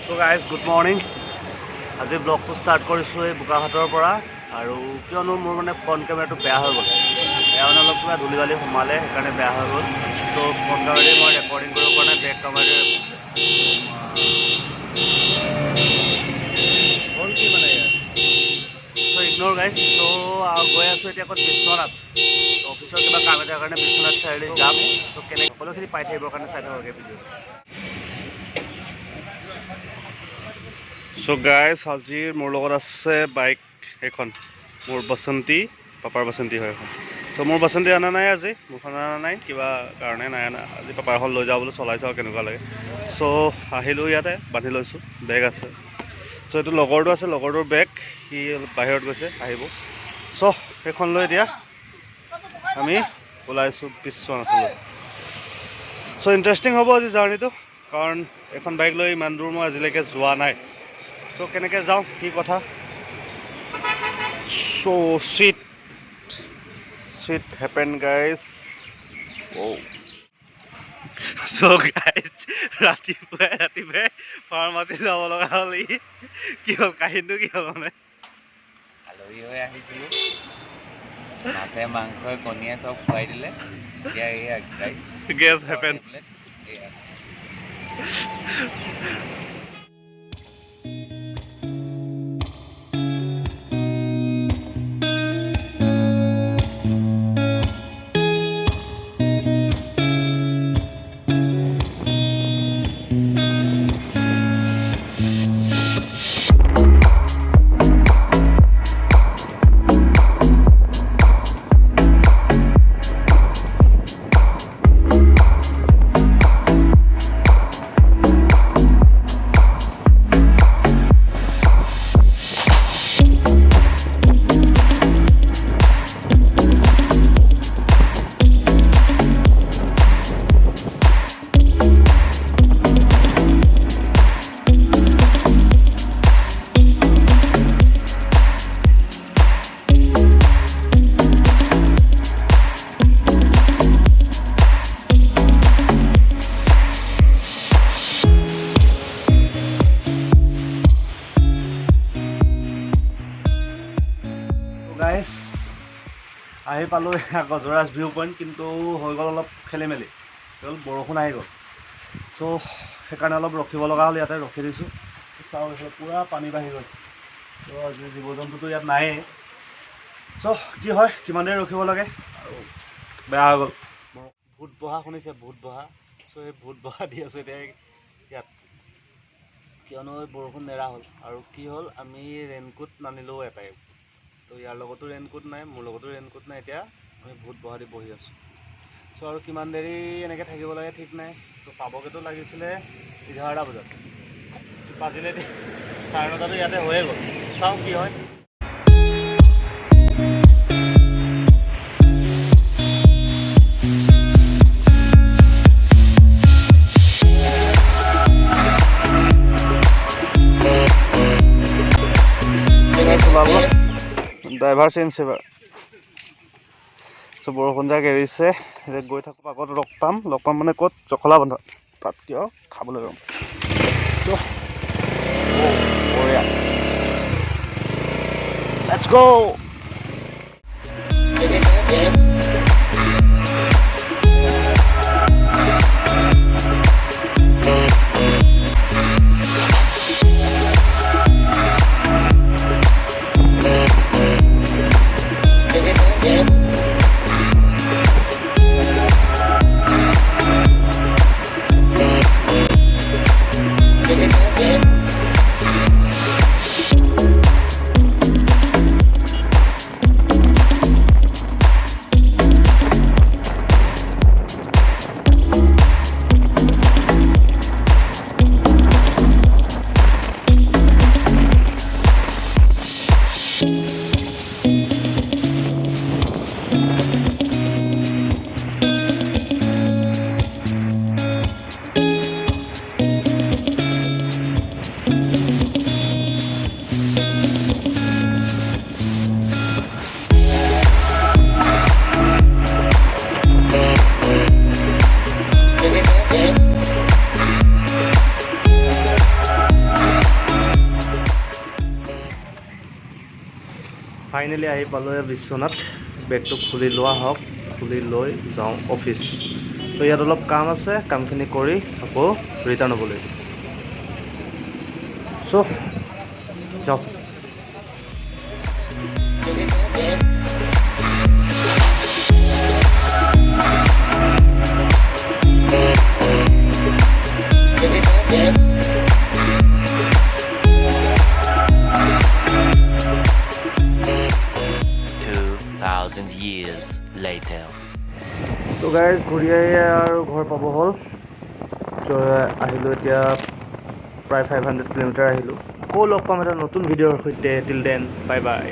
So guys, good morning. আজি ব্লগটো start কৰিছোঁ এই বোকাখাটৰ পৰা আৰু কিয়নো মোৰ মানে ফ্ৰণ্ট কেমেৰাটো বেয়া হৈ গ'ল। বেয়া মানে অলপ কিবা ধূলি বালি সোমালে সেইকাৰণে বেয়া হৈ গ'ল। চ' ফ্ৰণ্ট কেমেৰাৰে মই ৰেকৰ্ডিং কৰিব পৰা নাই, বেক কেমেৰাৰে হ'ল কি মানে ইয়াৰ। চ' ইগন'ৰ গাইজ। চ' গৈ আছোঁ এতিয়া ক'ত বিশ্বনাথ। অফিচৰ কিবা কাম এটাৰ কাৰণে বিশ্বনাথ চাৰিআলি যাম। ত' কেনেকৈ সকলোখিনি পাই থাকিবৰ কাৰণে চাই থাকোঁ ভিডিঅ'। চ' গাইজ আজিৰ মোৰ লগত আছে বাইক এখন, মোৰ বাসন্তী, পাপাৰ বাসন্তী হয় এখন। ত' মোৰ বাসন্তী অনা নাই আজি, মোৰখন অনা নাই, কিবা কাৰণে নাই অনা। আজি পাপাৰখন লৈ যাওঁ বোলো, চলাই চাওঁ কেনেকুৱা লাগে। চ' আহিলোঁ ইয়াতে, বান্ধি লৈছোঁ, বেগ আছে। চ' এইটো লগৰটো আছে, লগৰটোৰ বেগ, সি অলপ বাহিৰত গৈছে, আহিব। চ' সেইখন লৈ এতিয়া আমি ওলাইছোঁ বিশ্বনাথলৈ। চ' ইণ্টাৰেষ্টিং হ'ব আজি জাৰ্ণিটো, কাৰণ এখন বাইক লৈ ইমান দূৰ মই আজিলৈকে যোৱা নাই। চ' কেনেকৈ যাওঁ, কি কথা। চ' চিট হেপেন গাইজ। চ' গাইজ ৰাতিপুৱাই ফাৰ্মাচী যাব লগা হ'ল। কি হ'ল কাহিনীটো, কি হ'ল মানে আলহী হৈ আহিছিলোঁ, মাছে মাংসই কণীয়ে চব খুৱাই দিলে। এতিয়া এয়া গেছ হেপেন। গাইজ আহি পালোঁ গজৰাজ ভিউ পইণ্ট, কিন্তু হৈ গ'ল অলপ খেলি মেলি, হ'ল বৰষুণ আহি গ'ল। চ' সেইকাৰণে অলপ ৰখিব লগা হ'ল, ইয়াতে ৰখি দিছোঁ। চাওঁ এইফালে পূৰা পানী বাঢ়ি গৈছে। চ' আজি জীৱ জন্তুটো ইয়াত নায়েই। চ' কি হয়, কিমান দেৰি ৰখিব লাগে আৰু বেয়া হৈ গ'ল। ভূত বহা শুনিছে, ভূত বহা। চ' সেই ভূত বহা দি আছোঁ এতিয়া ইয়াত, কিয়নো বৰষুণ নেৰা হ'ল। আৰু কি হ'ল, আমি ৰেইনকোট নানিলেও এটাই। তো ইয়াৰ লগতো ৰেইনকোট নাই, মোৰ লগতো ৰেইনকোট নাই। এতিয়া আমি ভূত বহা দি বহি আছোঁ। চ' আৰু কিমান দেৰি এনেকৈ থাকিব লাগে ঠিক নাই। তো পাবগৈতো লাগিছিলে 11টা বজাত, বাজিলে 9:30 ইয়াতে হৈয়ে গ'ল। চাওঁ কি হয়। ড্ৰাইভাৰ চেঞ্জ এবাৰ। চ' বৰষুণ যাক এৰিছে, এতিয়া গৈ থাকোঁ। আগত লগ পাম মানে ক'ত, জখলা বন্ধা, তাত কিয় খাবলৈ ৰ'ম। বঢ়িয়া, লেটছ গ'। ফাইনেলি আহি পালোঁ বিশ্বনাথ। বেগটো খুলি লোৱা হওক, খুলি লৈ যাওঁ অফিচ। ত' ইয়াত অলপ কাম আছে, কামখিনি কৰি আকৌ ৰিটাৰ্ণ হ'ব লাগিব। চ' যাওক। Years later. তো গাইজ ঘূৰি আহি আৰু ঘৰ পাব হ'ল। আহিলোঁ এতিয়া প্ৰায় 500 কিলোমিটাৰ আহিলোঁ। আকৌ লগ পাম এটা নতুন ভিডিঅ'ৰ সৈতে। Till then bye bye.